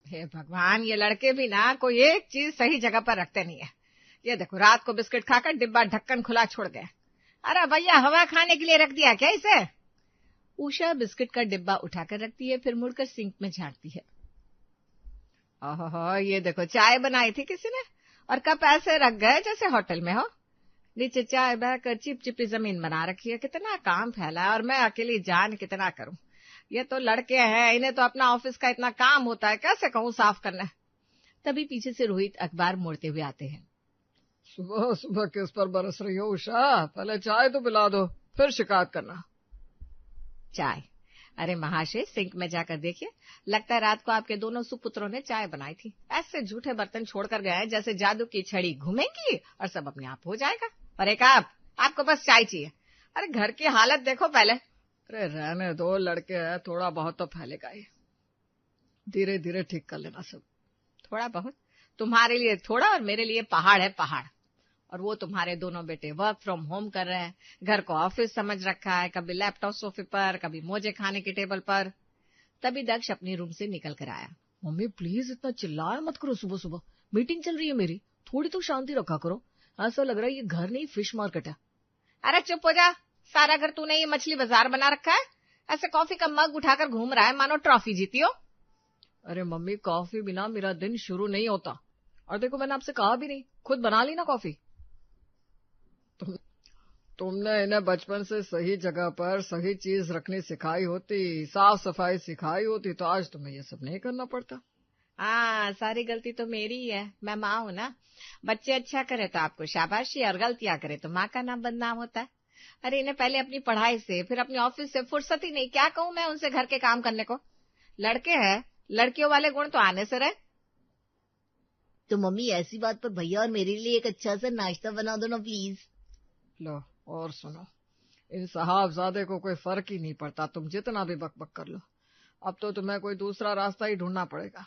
हे भगवान, ये लड़के भी ना कोई एक चीज सही जगह पर रखते नहीं है। ये देखो, रात को बिस्किट खाकर डिब्बा ढक्कन खुला छोड़ गए। अरे भैया, हवा खाने के लिए रख दिया क्या इसे? उषा बिस्किट का डिब्बा उठाकर रखती है, फिर मुड़कर सिंक में झांकती है। ओहो, ये देखो, चाय बनाई थी किसी ने और कप ऐसे रख गए जैसे होटल में हो। नीचे चाय बहकर चिपचिपी जमीन बना रखी है। कितना काम फैला है और मैं अकेली जान कितना करूं। ये तो लड़के हैं, इन्हें तो अपना ऑफिस का इतना काम होता है, कैसे कहूं साफ करना। तभी पीछे से रोहित अखबार मोड़ते हुए आते हैं। सुबह सुबह किस पर बरस रही हो उषा? पहले चाय तो पिला दो, फिर शिकायत करना। चाय? अरे महाशय, सिंक में जाकर देखिए, लगता है रात को आपके दोनों सुपुत्रों ने चाय बनाई थी। ऐसे झूठे बर्तन छोड़कर गए हैं जैसे जादू की छड़ी घूमेंगी और सब अपने आप हो जाएगा। और एक आपको बस चाय चाहिए। अरे घर की हालत देखो पहले। अरे रहने दो, लड़के हैं, थोड़ा बहुत तो फैलेगा ही, धीरे धीरे ठीक कर लेना सब। थोड़ा बहुत? तुम्हारे लिए थोड़ा और मेरे लिए पहाड़ है, पहाड़। और वो तुम्हारे दोनों बेटे वर्क फ्रॉम होम कर रहे हैं, घर को ऑफिस समझ रखा है, कभी लैपटॉप सोफे पर, कभी मोजे खाने की टेबल पर। तभी दक्ष अपनी रूम से निकल कर आया। मम्मी प्लीज इतना चिल्लाया मत करो, सुबह सुबह मीटिंग चल रही है मेरी, थोड़ी तो शांति रखा करो। ऐसा लग रहा है ये घर नहीं फिश मार्केट है। अरे चुप हो जा, सारा घर तूने ये मछली बाजार बना रखा है। ऐसे कॉफी का मग उठाकर घूम रहा है मानो ट्रॉफी जीती हो। अरे मम्मी, कॉफी बिना मेरा दिन शुरू नहीं होता। और देखो, मैंने आपसे कहा भी नहीं, खुद बना ली ना कॉफी। तुमने इन्हें बचपन से सही जगह पर सही चीज रखनी सिखाई होती, साफ सफाई सिखाई होती, तो आज तुम्हें ये सब नहीं करना पड़ता। हाँ, सारी गलती तो मेरी ही है, मैं माँ हूं ना। बच्चे अच्छा करे तो आपको शाबाशी और गलतियां करे तो माँ का नाम बदनाम होता है। अरे इन्हें पहले अपनी पढ़ाई से, फिर अपनी ऑफिस से फुर्सत ही नहीं। क्या कहूं मैं उनसे घर के काम करने को। लड़के हैं, लड़कियों वाले गुण तो आने से रहे। तो मम्मी, ऐसी बात पर भैया और मेरे लिए एक अच्छा सा नाश्ता बना दो ना प्लीज। लो और सुनो, इन साहबजादे को कोई फर्क ही नहीं पड़ता, तुम जितना भी बकबक कर लो। अब तो तुम्हें कोई दूसरा रास्ता ही ढूंढना पड़ेगा।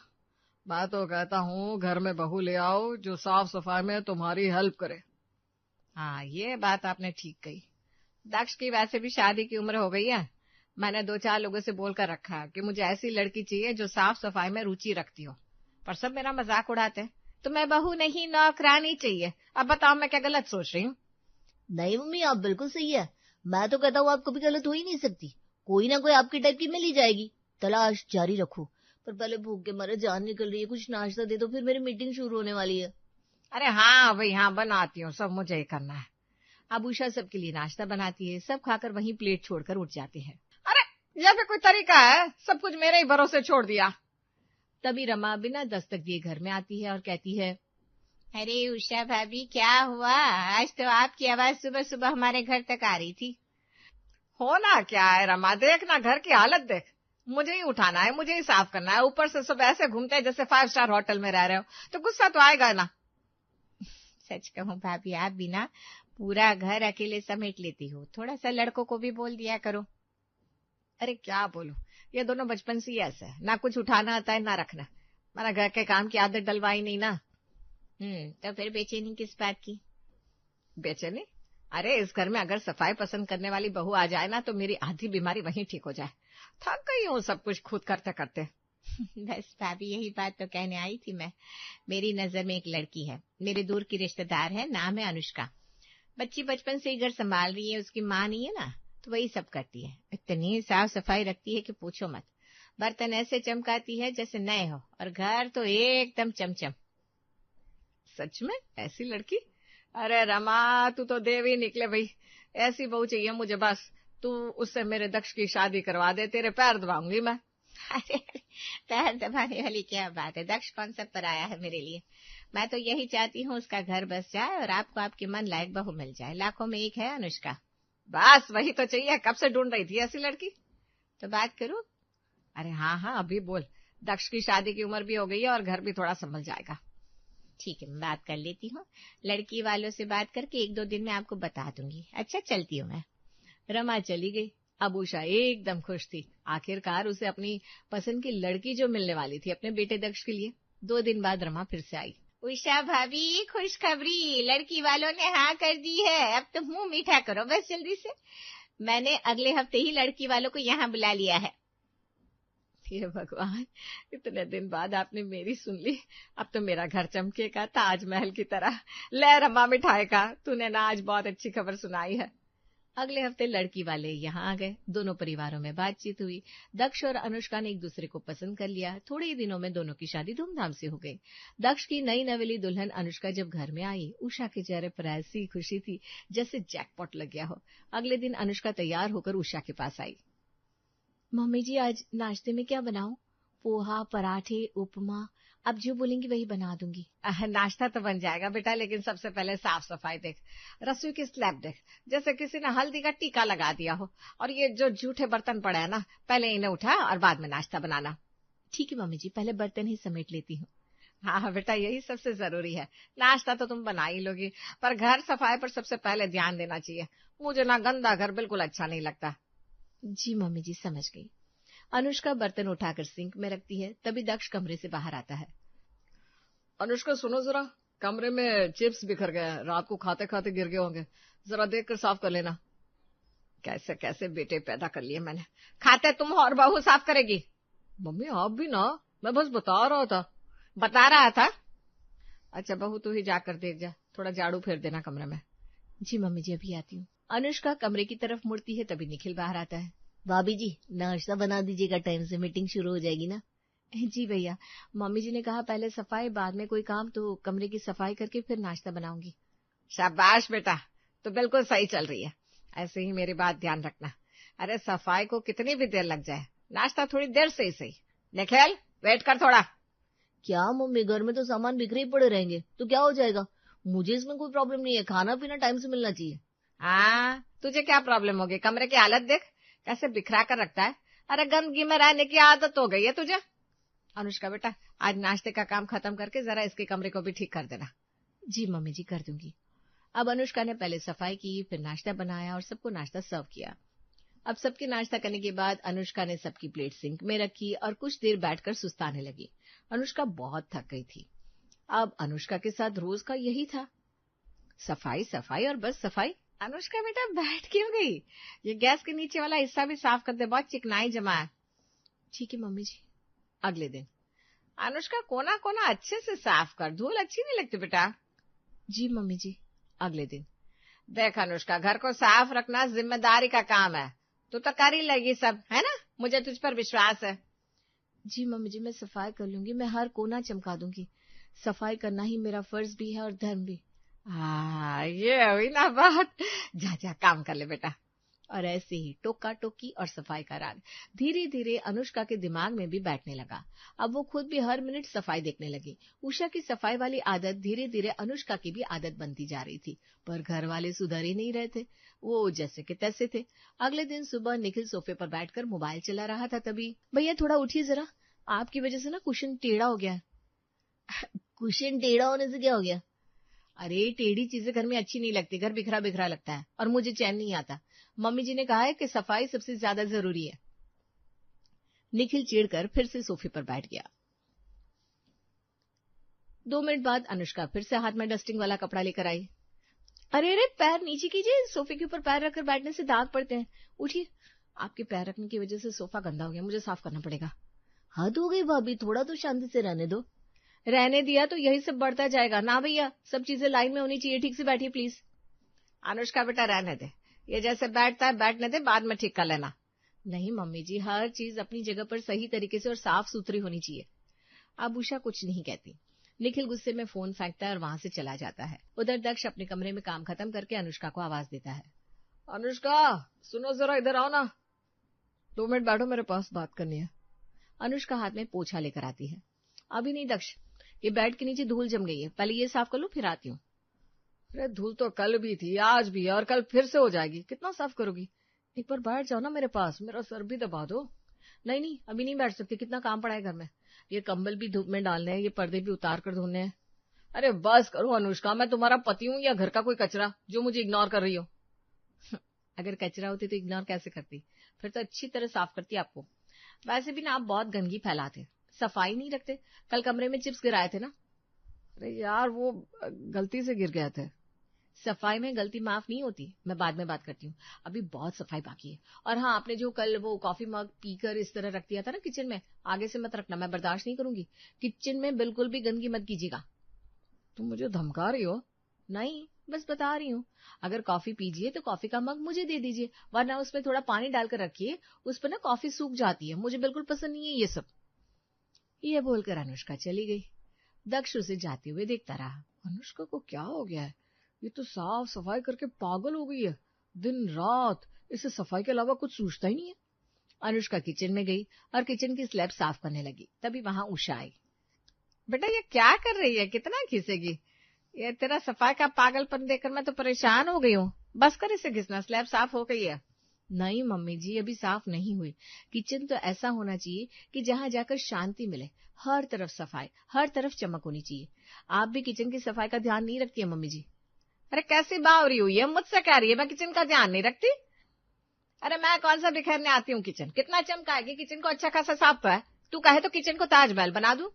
मैं तो कहता हूँ घर में बहू ले आओ जो साफ सफाई में तुम्हारी हेल्प करे। हाँ, ये बात आपने ठीक कही। दक्ष की वैसे भी शादी की उम्र हो गई है। मैंने 2-4 लोगों से बोलकर रखा है कि मुझे ऐसी लड़की चाहिए जो साफ सफाई में रुचि रखती हो, पर सब मेरा मजाक उड़ाते हैं। तो मैं बहू नहीं, नौकरानी चाहिए। अब बताओ मैं क्या गलत सोच रही हूँ? नहीं मम्मी, आप बिल्कुल सही है। मैं तो कहता हूँ आप कभी गलत हो ही नहीं सकती। कोई ना कोई आपके टाइप की मिल ही जाएगी। तलाश जारी रखो, पर पहले भूख के मारे जान निकल रही है, कुछ नाश्ता दे दो, फिर मेरी मीटिंग शुरू होने वाली है। अरे हाँ भाई हाँ, बनाती हूँ, सब मुझे ही करना है। अब उषा सबके लिए नाश्ता बनाती है, सब खाकर वहीं प्लेट छोड़कर उठ जाते हैं। अरे यह भी कोई तरीका है, सब कुछ मेरे ही भरोसे छोड़ दिया। तभी रमा बिना दस्तक दिए घर में आती है और कहती है, अरे उषा भाभी, क्या हुआ? आज तो आपकी आवाज सुबह सुबह हमारे घर तक आ रही थी। होना क्या है रमा, देख ना घर की हालत देख। मुझे ही उठाना है, मुझे ही साफ करना है, ऊपर से सब ऐसे घूमते हैं जैसे 5 स्टार होटल में रह रहे हो, तो गुस्सा तो आएगा ना। सच कहूं भाभी, आप भी ना पूरा घर अकेले समेट लेती हो, थोड़ा सा लड़कों को भी बोल दिया करो। अरे क्या बोलूं, ये दोनों बचपन से ही ऐसा है, ना कुछ उठाना आता है ना रखना। मेरा घर के काम की आदत डलवाई नहीं ना। तो फिर बेचैनी किस बात की? बेचैनी? अरे इस घर में अगर सफाई पसंद करने वाली बहू आ जाए ना तो मेरी आधी बीमारी वहीं ठीक हो जाए। थक गई हूँ सब कुछ खुद करते करते। बस भाभी, यही बात तो कहने आई थी मैं। मेरी नजर में एक लड़की है, मेरे दूर की रिश्तेदार है, नाम है अनुष्का। बच्ची बचपन से ही घर संभाल रही है, उसकी माँ नहीं है ना, तो वही सब करती है। इतनी साफ सफाई रखती है कि पूछो मत। बर्तन ऐसे चमकाती है जैसे नए हो, और घर तो एकदम चमचम। सच में ऐसी लड़की? अरे रमा, तू तो देवी निकले भाई। ऐसी बहू चाहिए मुझे बस। तू उससे मेरे दक्ष की शादी करवा दे, तेरे पैर दबाऊंगी मैं। अरे पैर दबाने वाली क्या बात है, दक्ष कौन सा पराया है मेरे लिए। मैं तो यही चाहती हूँ उसका घर बस जाए और आपको आपकी मन लायक बहू मिल जाए। लाखों में एक है अनुष्का। बस वही तो चाहिए, कब से ढूंढ रही थी ऐसी लड़की। तो बात करूं? अरे हाँ हाँ, अभी बोल। दक्ष की शादी की उम्र भी हो गई है और घर भी थोड़ा संभल जाएगा। ठीक है, मैं बात कर लेती हूँ। लड़की वालों से बात करके 1-2 दिन में आपको बता दूंगी। अच्छा, चलती हूँ मैं। रमा चली गई। अब उषा एकदम खुश थी, आखिरकार उसे अपनी पसंद की लड़की जो मिलने वाली थी अपने बेटे दक्ष के लिए। 2 दिन बाद रमा फिर से आई। उषा भाभी, खुशखबरी, लड़की वालों ने हाँ कर दी है। अब तो मुंह मीठा करो बस जल्दी से। मैंने अगले हफ्ते ही लड़की वालों को यहाँ बुला लिया है। ये भगवान, इतने दिन बाद आपने मेरी सुन ली। अब तो मेरा घर चमकेगा ताजमहल की तरह। ले रमा मिठाई का, तूने ना आज बहुत अच्छी खबर सुनाई है। अगले हफ्ते लड़की वाले यहाँ आ गए। दोनों परिवारों में बातचीत हुई। दक्ष और अनुष्का ने एक दूसरे को पसंद कर लिया। थोड़े ही दिनों में दोनों की शादी धूमधाम से हो गई। दक्ष की नई नवेली दुल्हन अनुष्का जब घर में आई, उषा के चेहरे पर ऐसी खुशी थी जैसे जैकपॉट लग गया हो। अगले दिन अनुष्का तैयार होकर उषा के पास आई। मम्मी जी, आज नाश्ते में क्या बनाऊं? पोहा, पराठे, उपमा, अब जो बोलेंगी वही बना दूंगी। नाश्ता तो बन जाएगा बेटा, लेकिन सबसे पहले साफ सफाई देख। रसोई की स्लैब देख, जैसे किसी ने हल्दी का टीका लगा दिया हो। और ये जो जूठे बर्तन पड़े हैं ना, पहले इन्हें उठा और बाद में नाश्ता बनाना। ठीक है मम्मी जी, पहले बर्तन ही समेट लेती हूँ। हाँ बेटा, यही सबसे जरूरी है। नाश्ता तो तुम बना ही लोगी, पर घर सफाई पर सबसे पहले ध्यान देना चाहिए। मुझे ना गंदा घर बिल्कुल अच्छा नहीं लगता। जी मम्मी जी, समझ गई। अनुष्का बर्तन उठाकर सिंक में रखती है। तभी दक्ष कमरे से बाहर आता है। अनुष्का सुनो जरा, कमरे में चिप्स बिखर गए हैं, रात को खाते खाते गिर गए होंगे, जरा देख कर साफ कर लेना। कैसे कैसे बेटे पैदा कर लिए मैंने, खाते तुम हो और बहू साफ करेगी। मम्मी आप भी ना, मैं बस बता रहा था। बता रहा था? अच्छा बहू, तू ही जाकर देख जा, थोड़ा झाड़ू फेर देना कमरे में। जी मम्मी जी, अभी आती हूँ। अनुष्का कमरे की तरफ मुड़ती है, तभी निखिल बाहर आता है। भाभी जी, नाश्ता बना दीजिएगा, टाइम से मीटिंग शुरू हो जाएगी ना। जी भैया, मम्मी जी ने कहा पहले सफाई बाद में कोई काम, तो कमरे की सफाई करके फिर नाश्ता बनाऊंगी। शाबाश बेटा, तो बिल्कुल सही चल रही है। ऐसे ही मेरी बात ध्यान रखना। अरे सफाई को कितनी भी देर लग जाए, नाश्ता थोड़ी देर से ही सही। निखिल, वेट कर थोड़ा। क्या मम्मी, घर में तो सामान बिखरे ही पड़े रहेंगे तो क्या हो जाएगा? मुझे इसमें कोई प्रॉब्लम नहीं है, खाना पीना टाइम से मिलना चाहिए। हाँ, तुझे क्या प्रॉब्लम होगी? कमरे की हालत देख कैसे बिखरा कर रखता है। अरे गंदगी में रहने की आदत हो गई है तुझे। अनुष्का बेटा, आज नाश्ते का काम खत्म करके जरा इसके कमरे को भी ठीक कर देना। जी मम्मी जी, कर दूंगी। अब अनुष्का ने पहले सफाई की, फिर नाश्ता बनाया और सबको नाश्ता सर्व किया। अब सबके नाश्ता करने के बाद अनुष्का ने सबकी प्लेट सिंक में रखी और कुछ देर बैठकर सुस्ताने लगी। अनुष्का बहुत थक गई थी। अब अनुष्का के साथ रोज का यही था, सफाई सफाई और बस सफाई। अनुष्का बेटा बैठ क्यों गई? ये गैस के नीचे वाला हिस्सा भी साफ कर दे, बहुत चिकनाई जमा है। ठीक है मम्मी जी। अगले दिन, अनुष्का कोना कोना अच्छे से साफ कर, धूल अच्छी नहीं लगती बेटा। जी मम्मी जी। अगले दिन, देख अनुष्का, घर को साफ रखना जिम्मेदारी का काम है, तू तो कर ही लेगी सब, है ना? मुझे तुझ पर विश्वास है। जी मम्मी जी, मैं सफाई कर लूंगी, मैं हर कोना चमका दूंगी। सफाई करना ही मेरा फर्ज भी है और धर्म भी। हाँ, ये हुई ना बात। जा जा काम कर ले बेटा। और ऐसे ही टोका टोकी और सफाई का राग धीरे धीरे अनुष्का के दिमाग में भी बैठने लगा। अब वो खुद भी हर मिनट सफाई देखने लगी। उषा की सफाई वाली आदत धीरे धीरे अनुष्का की भी आदत बनती जा रही थी, पर घर वाले सुधर ही नहीं रहे थे, वो जैसे के तैसे थे। अगले दिन सुबह निखिल सोफे पर बैठकर मोबाइल चला रहा था, तभी भैया थोड़ा उठिए जरा, आपकी वजह से ना कुशन टेढ़ा हो गया है। कुशन टेढ़ा होने से क्या हो गया? अरे टेढ़ी चीजें घर में अच्छी नहीं लगती, घर बिखरा बिखरा लगता है और मुझे चैन नहीं आता। मम्मी जी ने कहा है कि सफाई सबसे ज्यादा जरूरी है। निखिल चिढ़कर फिर से सोफे पर बैठ गया। 2 मिनट बाद अनुष्का फिर से हाथ में डस्टिंग वाला कपड़ा लेकर आई। अरे अरे, पैर नीचे कीजिए, सोफे के ऊपर पैर रखकर बैठने से दाग पड़ते हैं। उठिए, आपके पैर रखने की वजह से सोफा गंदा हो गया, मुझे साफ करना पड़ेगा। हद हो गई भाभी, थोड़ा तो शांति से रहने दो। रहने दिया तो यही सब बढ़ता जाएगा ना भैया, सब चीजें लाइन में होनी चाहिए। ठीक से बैठिए प्लीज। अनुष्का बेटा रहने दे, ये जैसे बैठता है बैठने दे, बाद में ठीक कर लेना। नहीं मम्मी जी, हर चीज अपनी जगह पर सही तरीके से और साफ सुथरी होनी चाहिए। अब उषा कुछ नहीं कहती। निखिल गुस्से में फोन फेंकता है और वहां से चला जाता है। उधर दक्ष अपने कमरे में काम खत्म करके अनुष्का को आवाज देता है। अनुष्का सुनो जरा, इधर आओ ना, 2 मिनट बैठो, मेरे पास बात करनी है। अनुष्का हाथ में पोछा लेकर आती है। अभी नहीं दक्ष, ये बेड के नीचे धूल जम गई है, पहले ये साफ कर लो फिर आती हूँ। अरे धूल तो कल भी थी, आज भी है और कल फिर से हो जाएगी, कितना साफ करोगी? एक बार बैठ जाओ ना मेरे पास, मेरा सर भी दबा दो। नहीं नहीं, अभी नहीं बैठ सकती, कितना काम पड़ा है घर में। ये कंबल भी धूप में डालने हैं, ये पर्दे भी उतार कर धोने हैं। अरे बस करो अनुष्का, मैं तुम्हारा पति हूँ या घर का कोई कचरा जो मुझे इग्नोर कर रही हो? अगर कचरा होती तो इग्नोर कैसे करती, फिर तो अच्छी तरह साफ करती आपको। वैसे भी ना आप बहुत गंदगी फैलाते, सफाई नहीं रखते। कल कमरे में चिप्स गिराए थे ना। अरे यार वो गलती से गिर गए थे। सफाई में गलती माफ नहीं होती, मैं बाद में बात करती हूँ, अभी बहुत सफाई बाकी है। और हाँ, आपने जो कल वो कॉफी मग पीकर इस तरह रख दिया था ना किचन में, आगे से मत रखना, मैं बर्दाश्त नहीं करूंगी। किचन में बिल्कुल भी गंदगी मत कीजिएगा। तुम मुझे धमका रही हो? नहीं, बस बता रही हूँ। अगर कॉफी पीजिए तो कॉफी का मग मुझे दे दीजिए, वरना उसमें थोड़ा पानी डालकर रखिए, उस पर ना कॉफी सूख जाती है, मुझे बिल्कुल पसंद नहीं है ये सब। ये बोलकर अनुष्का चली गई। दक्ष उसे जाते हुए देखता रहा। अनुष्का को क्या हो गया है? ये तो साफ सफाई करके पागल हो गई है, दिन रात इसे सफाई के अलावा कुछ सूझता ही नहीं है। अनुष्का किचन में गई और किचन की स्लैब साफ करने लगी। तभी वहां उषा आई। बेटा ये क्या कर रही है, कितना घिसेगी? ये तेरा सफाई का पागलपन देखकर मैं तो परेशान हो गई हूँ, बस कर इसे घिसना, स्लैब साफ हो गई है। नहीं मम्मी जी, अभी साफ नहीं हुई। किचन तो ऐसा होना चाहिए कि जहां जाकर शांति मिले, हर तरफ सफाई, हर तरफ चमक होनी चाहिए। आप भी किचन की सफाई का ध्यान नहीं रखती है मम्मी जी? अरे कैसी बावरी हुई है, मुझसे कह रही है मैं किचन का ध्यान नहीं रखती? अरे मैं कौन सा बिखेरने आती हूँ किचन, कितना चमकाएगी, किचन को अच्छा खासा साफ तो है। तू कहे तो किचन को ताजमहल बना दूं?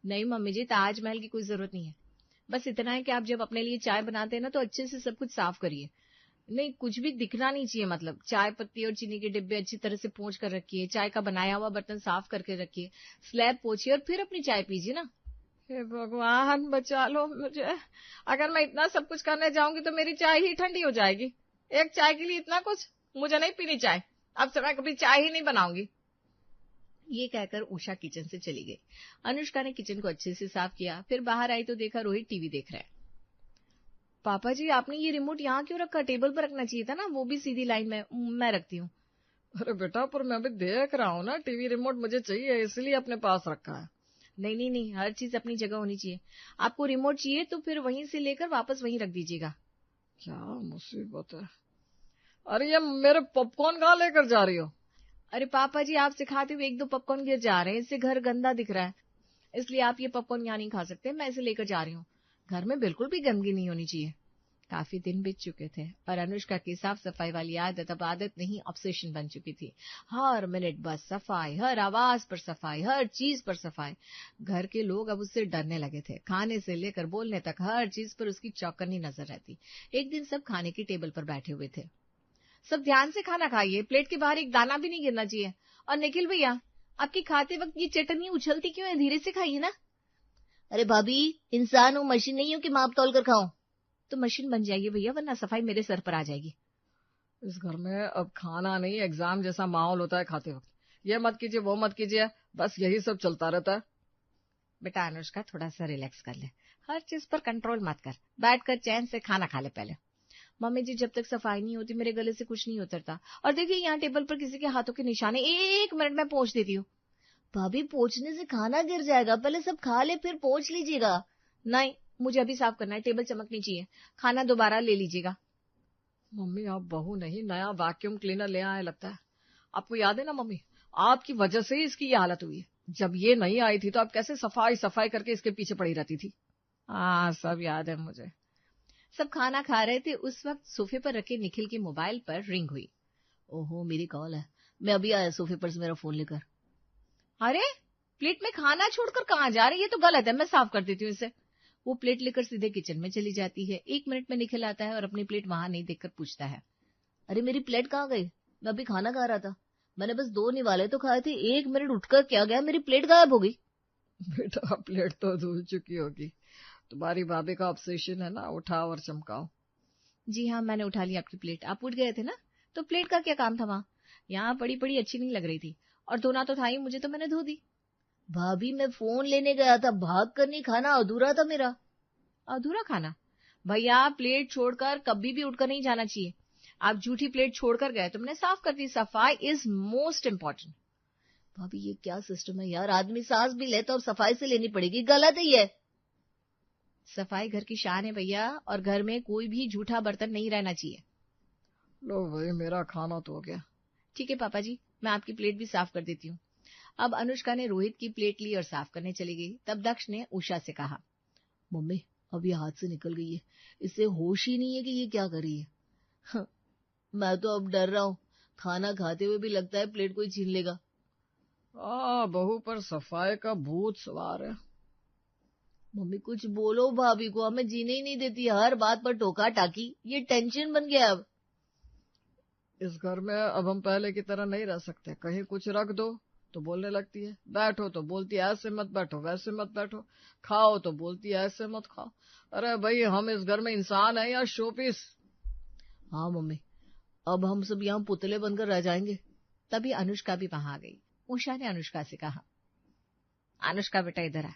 नहीं मम्मी जी, ताजमहल की कोई जरूरत नहीं है, बस इतना है कि आप जब अपने लिए चाय बनाते हैं ना तो अच्छे से सब कुछ साफ करिए। नहीं, कुछ भी दिखना नहीं चाहिए, मतलब चाय पत्ती और चीनी के डिब्बे अच्छी तरह से पोंछ कर रखिए, चाय का बनाया हुआ बर्तन साफ करके रखिए, स्लैब पोछिए और फिर अपनी चाय पीजिए ना। हे भगवान बचा लो मुझे, अगर मैं इतना सब कुछ करने जाऊंगी तो मेरी चाय ही ठंडी हो जाएगी। एक चाय के लिए इतना कुछ, मुझे नहीं पीनी चाय, अब से मैं कभी चाय ही नहीं बनाऊंगी। ये कहकर उषा किचन से चली गई। अनुष्का ने किचन को अच्छे से साफ किया, फिर बाहर आई तो देखा रोहित टीवी देख रहा है। पापा जी, आपने ये रिमोट यहाँ क्यों रखा? टेबल पर रखना चाहिए था ना, वो भी सीधी लाइन में, मैं रखती हूँ। अरे बेटा, पर मैं अभी देख रहा हूँ ना, टीवी रिमोट मुझे चाहिए, इसलिए अपने पास रखा है। नहीं नहीं नहीं, हर चीज अपनी जगह होनी चाहिए। आपको रिमोट चाहिए तो फिर वहीं से लेकर वापस वहीं रख दीजिएगा। क्या मुसीबत है। अरे ये मेरे पॉपकॉर्न कहाँ लेकर जा रही हो? अरे पापा जी, आप सिखाते हुए 1-2 पॉपकॉर्न गिर जा रहे हैं, इससे घर गंदा दिख रहा है, इसलिए आप ये पॉपकॉर्न यहाँ नहीं खा सकते, मैं इसे लेकर जा रही हूँ। घर में बिल्कुल भी गंदगी नहीं होनी चाहिए। काफी दिन बीत चुके थे और अनुष्का की साफ सफाई वाली आदत अब आदत नहीं, ऑब्सेशन बन चुकी थी। हर मिनट बस सफाई, हर आवाज पर सफाई, हर चीज पर सफाई। घर के लोग अब उससे डरने लगे थे। खाने से लेकर बोलने तक हर चीज पर उसकी चौकन्नी नजर रहती। एक दिन सब खाने की टेबल पर बैठे हुए थे। सब ध्यान से खाना खाइए, प्लेट के बाहर एक दाना भी नहीं गिरना चाहिए। और निखिल भैया, आपकी खाते वक्त ये चटनी उछलती क्यों है? धीरे से खाइए ना। अरे भाभी, इंसान हूँ, मशीन नहीं हूँ कि माप तौल कर खाऊं। तो मशीन बन जाइए भैया, वरना सफाई मेरे सर पर आ जाएगी। इस घर में अब खाना नहीं, एग्जाम जैसा माहौल होता है खाते वक्त। ये मत कीजिए, वो मत कीजिए, बस यही सब चलता रहता है। बेटा अनुष्का, थोड़ा सा रिलैक्स कर ले, हर चीज पर कंट्रोल मत कर, बैठकर चैन से खाना खा ले पहले। मम्मी जी, जब तक सफाई नहीं होती मेरे गले से कुछ नहीं उतरता। और देखिए यहाँ टेबल पर किसी के हाथों के निशाने, 1 मिनट में पोंछ देती हूँ। भाभी, पोंछने से खाना गिर जाएगा, पहले सब खा ले फिर पोंछ लीजिएगा। नहीं, मुझे अभी साफ करना है, टेबल चमकनी चाहिए, खाना दोबारा ले लीजिएगा। मम्मी, आप बहू नहीं, नया वैक्यूम क्लीनर ले आए लगता है। आपको याद है ना मम्मी, आपकी वजह से ही इसकी ये हालत हुई है। जब ये नहीं आई थी तो आप कैसे सफाई सफाई करके इसके पीछे पड़ी रहती थी। हाँ, सब याद है मुझे। सब खाना खा रहे थे, उस वक्त सोफे पर रखे निखिल के मोबाइल पर रिंग हुई। ओहो, मेरी कॉल है, मैं अभी आया सोफे पर से मेरा फोन लेकर। अरे, प्लेट में खाना छोड़कर कहाँ जा रही है? ये तो गलत है, मैं साफ कर देती हूँ इसे। वो प्लेट लेकर सीधे किचन में चली जाती है। 1 मिनट में निखिल आता है और अपनी प्लेट वहां नहीं देखकर पूछता है, अरे मेरी प्लेट कहाँ गई? मैं अभी खाना खा रहा था, मैंने बस 2 निवाले तो खाए थे, 1 मिनट उठकर क्या गया, मेरी प्लेट गायब हो गई। बेटा, प्लेट तो धुल चुकी होगी, तुम्हारी भाभी का ऑब्सेशन है ना, उठाओ और चमकाओ। जी हाँ, मैंने उठा लिया आपकी प्लेट, आप उठ गए थे ना, तो प्लेट का क्या काम था वहां? यहाँ पड़ी पड़ी अच्छी नहीं लग रही थी, और धोना तो था ही मुझे, तो मैंने धो दी। भाभी, मैं फोन लेने गया था, भाग कर नहीं, खाना अधूरा था मेरा। अधूरा खाना? भैया, प्लेट छोड़कर कभी भी उठकर नहीं जाना चाहिए। आप झूठी प्लेट छोड़कर गए, तुमने साफ कर दी। सफाई इज मोस्ट इम्पोर्टेंट। भाभी, ये क्या सिस्टम है यार, आदमी सांस भी लेता और सफाई से लेनी पड़ेगी, गलत है ये। सफाई घर की शान है भैया, और घर में कोई भी झूठा बर्तन नहीं रहना चाहिए। लो भाई, मेरा खाना तो हो गया। ठीक है पापा जी, मैं आपकी प्लेट भी साफ कर देती हूँ। अब अनुष्का ने रोहित की प्लेट ली और साफ करने चली गई। तब दक्ष ने उषा से कहा, मम्मी, अब ये हाथ से निकल गई है, इससे होश ही नहीं है कि ये क्या कर रही है। हाँ, मैं तो अब डर रहा हूँ, खाना खाते हुए भी लगता है प्लेट कोई छीन लेगा। बहू पर सफाई का भूत सवार है। मम्मी कुछ बोलो भाभी को, हमें जीने ही नहीं देती, हर बात पर टोका टाकी, ये टेंशन बन गया अब। इस घर में अब हम पहले की तरह नहीं रह सकते। कहीं कुछ रख दो तो बोलने लगती है, बैठो तो बोलती है ऐसे मत बैठो, वैसे मत बैठो, खाओ तो बोलती है ऐसे मत खाओ। अरे भाई, हम इस घर में इंसान है या शोपीस? हाँ मम्मी, अब हम सब यहाँ पुतले बनकर रह जाएंगे। तभी अनुष्का भी वहां आ गई। उषा ने अनुष्का से कहा, अनुष्का बेटा इधर आ,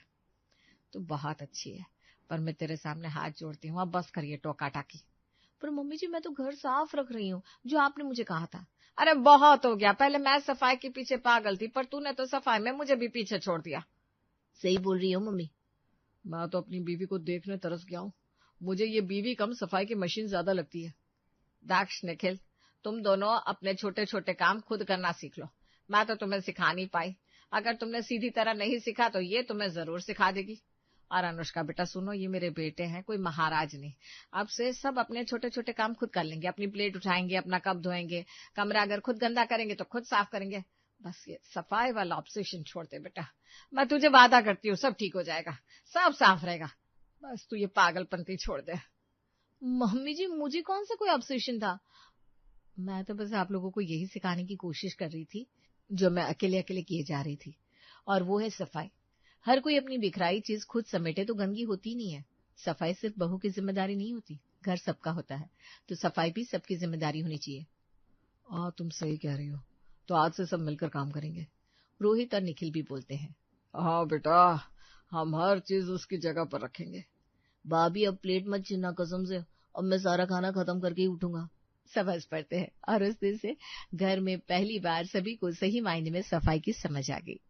तू बहुत अच्छी है, पर मैं तेरे सामने हाथ जोड़ती हूँ, अब बस करिए टोका टाकी। पर मम्मी जी, मैं तो घर साफ रख रही हूँ, जो आपने मुझे कहा था। अरे बहुत हो गया, पहले मैं सफाई के पीछे पागल थी, पर तूने तो सफाई में मुझे भी पीछे छोड़ दिया। सही बोल रही हो मम्मी। मैं तो अपनी बीवी को देखने तरस गया हूँ। मुझे ये बीवी कम, सफाई की मशीन ज्यादा लगती है। दाक्ष निखिल, तुम दोनों अपने छोटे छोटे काम खुद करना सीख लो। मैं तो तुम्हें सिखा नहीं पाई, अगर तुमने सीधी तरह नहीं सीखा तो ये तुम्हें जरूर सिखा देगी। और अनुष्का बेटा सुनो, ये मेरे बेटे हैं, कोई महाराज नहीं। अब से सब अपने छोटे छोटे काम खुद कर लेंगे, अपनी प्लेट उठाएंगे, अपना कप धोएंगे, कमरा अगर खुद गंदा करेंगे तो खुद साफ करेंगे। बस ये सफाई वाला ऑब्सेशन छोड़ दे बेटा, मैं तुझे वादा करती हूँ सब ठीक हो जाएगा, सब साफ रहेगा। बस तू ये पागलपंती छोड़ दे। मम्मी जी, मुझे कौन सा कोई ऑब्सेशन था? मैं तो बस आप लोगों को यही सिखाने की कोशिश कर रही थी जो मैं अकेले अकेले किए जा रही थी, और वो है सफाई। हर कोई अपनी बिखराई चीज खुद समेटे तो गंदगी होती नहीं है। सफाई सिर्फ बहू की जिम्मेदारी नहीं होती, घर सबका होता है, तो सफाई भी सबकी जिम्मेदारी होनी चाहिए। हाँ, तुम सही कह रही हो, तो आज से सब मिलकर काम करेंगे। रोहित और निखिल भी बोलते हैं, हाँ बेटा, हम हर चीज उसकी जगह पर रखेंगे। भाभी अब प्लेट मत छीनना कसम से, अब मैं सारा खाना खत्म करके ही उठूंगा। समझ पड़ते हैं। और उस दिन से घर में पहली बार सभी को सही मायने में सफाई की समझ आ गई।